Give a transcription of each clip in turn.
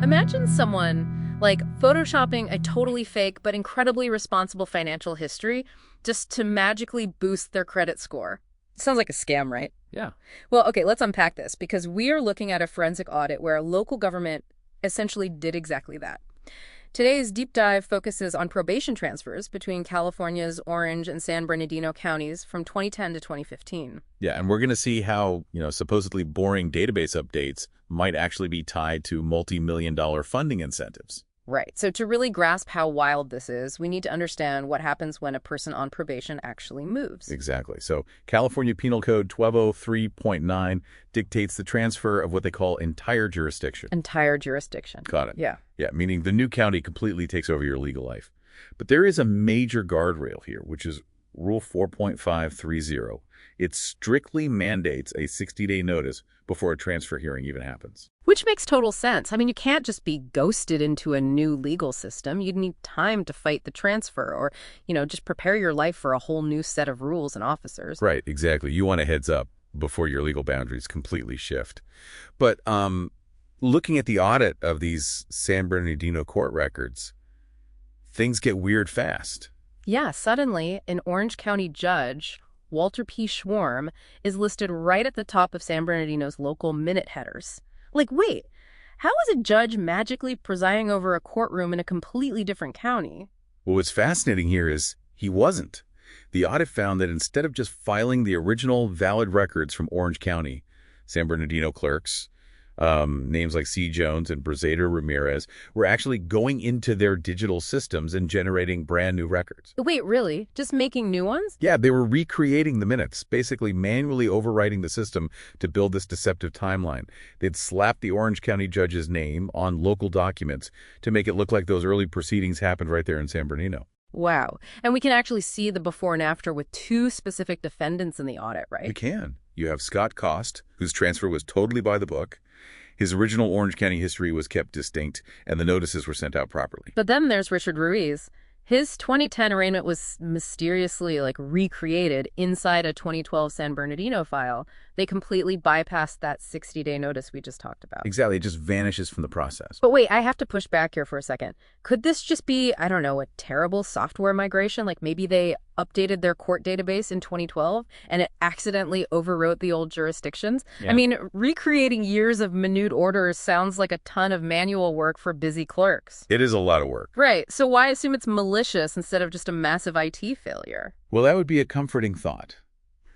Imagine someone like photoshopping a totally fake but incredibly responsible financial history just to magically boost their credit score. Sounds like a scam, right? Yeah. Well, okay, let's unpack this because we are looking at a forensic audit where a local government essentially did exactly that. Today's deep dive focuses on probation transfers between California's Orange and San Bernardino counties from 2010 to 2015. Yeah, and we're going to see how, supposedly boring database updates might actually be tied to multi-million-dollar funding incentives. Right. So to really grasp how wild this is, we need to understand what happens when a person on probation actually moves. Exactly. So California Penal Code 1203.9 dictates the transfer of what they call entire jurisdiction. Entire jurisdiction. Got it. Yeah. Yeah, meaning the new county completely takes over your legal life. But there is a major guardrail here, which is Rule 4.530. It strictly mandates a 60-day notice before a transfer hearing even happens. Which makes total sense. I mean, you can't just be ghosted into a new legal system. You'd need time to fight the transfer or, just prepare your life for a whole new set of rules and officers. Right, exactly. You want a heads up before your legal boundaries completely shift. But looking at the audit of these San Bernardino court records, things get weird fast. Yeah, suddenly, an Orange County judge, Walter P. Schwarm, is listed right at the top of San Bernardino's local minute headers. Like, wait, how is a judge magically presiding over a courtroom in a completely different county? Well, what's fascinating here is he wasn't. The audit found that instead of just filing the original valid records from Orange County, San Bernardino clerks, names like C. Jones and Brazader Ramirez, were actually going into their digital systems and generating brand new records. Wait, really? Just making new ones? Yeah, they were recreating the minutes, basically manually overwriting the system to build this deceptive timeline. They'd slapped the Orange County judge's name on local documents to make it look like those early proceedings happened right there in San Bernardino. Wow. And we can actually see the before and after with two specific defendants in the audit, right? You can. You have Scott Cost, whose transfer was totally by the book. His original Orange County history was kept distinct, and the notices were sent out properly. But then there's Richard Ruiz. His 2010 arraignment was mysteriously, recreated inside a 2012 San Bernardino file. They completely bypassed that 60-day notice we just talked about. Exactly. It just vanishes from the process. But wait, I have to push back here for a second. Could this just be, I don't know, a terrible software migration? Like maybe they updated their court database in 2012 and it accidentally overwrote the old jurisdictions? Yeah. I mean, recreating years of minute orders sounds like a ton of manual work for busy clerks. It is a lot of work. Right. So why assume it's malicious instead of just a massive IT failure? Well, that would be a comforting thought.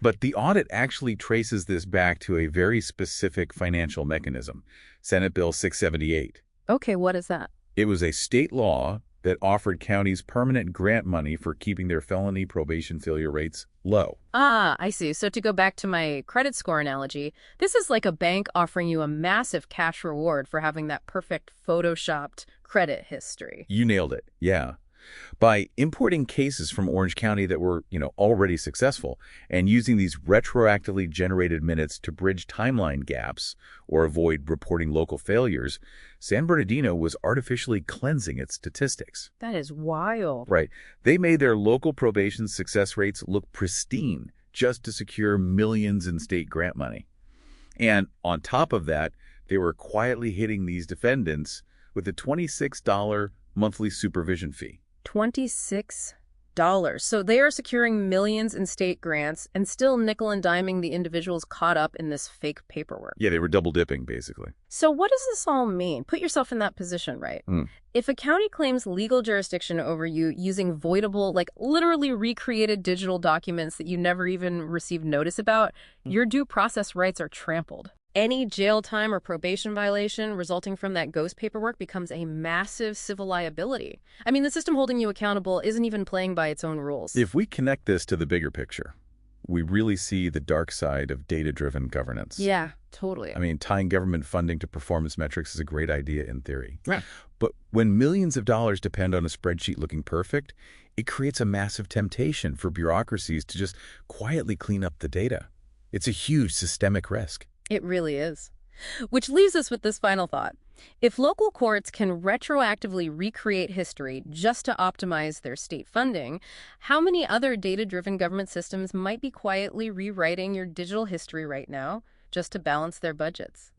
But the audit actually traces this back to a very specific financial mechanism, Senate Bill 678. Okay, what is that? It was a state law that offered counties permanent grant money for keeping their felony probation failure rates low. Ah, I see. So to go back to my credit score analogy, this is like a bank offering you a massive cash reward for having that perfect photoshopped credit history. You nailed it. Yeah. By importing cases from Orange County that were, already successful and using these retroactively generated minutes to bridge timeline gaps or avoid reporting local failures, San Bernardino was artificially cleansing its statistics. That is wild. Right. They made their local probation success rates look pristine just to secure millions in state grant money. And on top of that, they were quietly hitting these defendants with a $26 monthly supervision fee. $26. So they are securing millions in state grants and still nickel and diming the individuals caught up in this fake paperwork. Yeah, they were double dipping, basically. So what does this all mean? Put yourself in that position, right? If a county claims legal jurisdiction over you using voidable, literally recreated digital documents that you never even received notice about, your due process rights are trampled. Any jail time or probation violation resulting from that ghost paperwork becomes a massive civil liability. I mean, the system holding you accountable isn't even playing by its own rules. If we connect this to the bigger picture, we really see the dark side of data-driven governance. Yeah, totally. I mean, tying government funding to performance metrics is a great idea in theory. Yeah. But when millions of dollars depend on a spreadsheet looking perfect, it creates a massive temptation for bureaucracies to just quietly clean up the data. It's a huge systemic risk. It really is. Which leaves us with this final thought. If local courts can retroactively recreate history just to optimize their state funding, how many other data-driven government systems might be quietly rewriting your digital history right now just to balance their budgets?